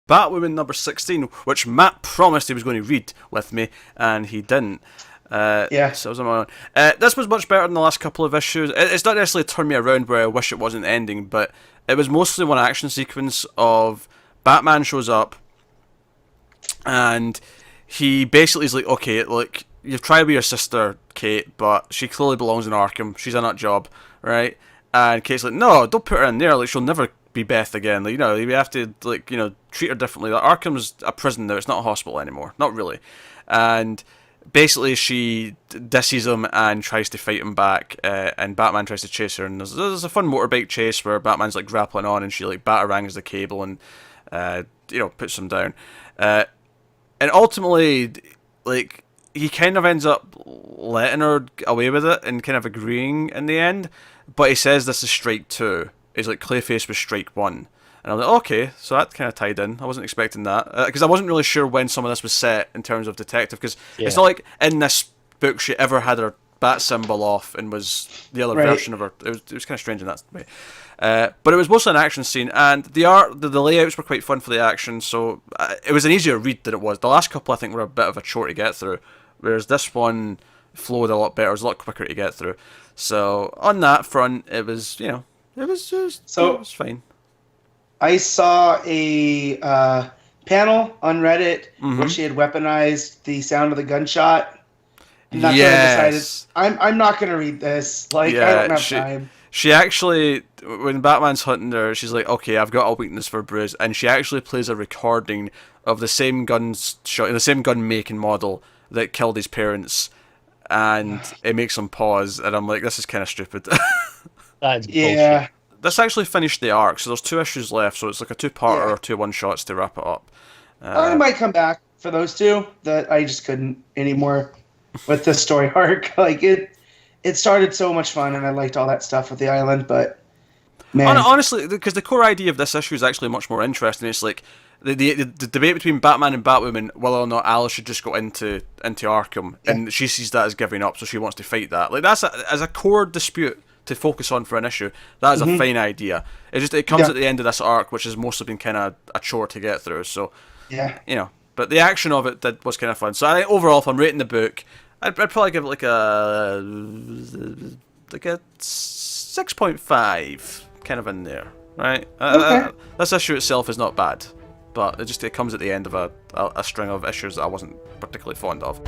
Batwoman number 16, which Matt promised he was going to read with me, and he didn't. Yeah. So I was on my own. This was much better than the last couple of issues. It's not necessarily turned me around where I wish it wasn't ending, but it was mostly one action sequence of Batman shows up, and he basically is like, okay, look, you've tried with your sister, Kate, but she clearly belongs in Arkham. She's a nut job, right? And Kate's like, no, don't put her in there. Like, she'll never be Beth again. Like, you have to, like, treat her differently. Like, Arkham's a prison now. It's not a hospital anymore. Not really. And basically, she disses him and tries to fight him back. And Batman tries to chase her. And there's a fun motorbike chase where Batman's like grappling on, and she like batarangs the cable and puts him down. And ultimately, like, he kind of ends up letting her away with it and kind of agreeing in the end. But he says this is strike two. He's like, Clayface was strike one. And I'm like, okay, so that kind of tied in. I wasn't expecting that. Because I wasn't really sure when some of this was set in terms of detective. Because it's not like in this book she ever had her bat symbol off and was the other version of her. It was kind of strange in that way. But it was mostly an action scene, and the layouts were quite fun for the action, so it was an easier read than it was. The last couple, I think, were a bit of a chore to get through, whereas this one flowed a lot better. It was a lot quicker to get through. So on that front, it was, it was fine. I saw a panel on Reddit where she had weaponized the sound of the gunshot. And that's when I decided, I'm not going to read this. Like, I don't have time. She actually, when Batman's hunting her, she's like, okay, I've got a weakness for Bruce, and she actually plays a recording of the same gun make and model that killed his parents, and it makes him pause, and I'm like, this is kind of stupid. That's bullshit. This actually finished the arc, so there's 2 issues left, so it's like a 2-parter or 2 one-shots to wrap it up. I might come back for those 2, that I just couldn't anymore with the story arc. Like, it started so much fun, and I liked all that stuff with the island, but man. Honestly, because the core idea of this issue is actually much more interesting. It's like the debate between Batman and Batwoman, whether or not Alice should just go into Arkham, and she sees that as giving up, so she wants to fight that. Like, that's as a core dispute to focus on for an issue. That is a fine idea. It comes at the end of this arc, which has mostly been kind of a chore to get through. So but the action of it was kind of fun. So I think overall, if I'm rating the book, I'd probably give it like a 6.5, kind of in there, right? This issue itself is not bad, but it comes at the end of a string of issues that I wasn't particularly fond of.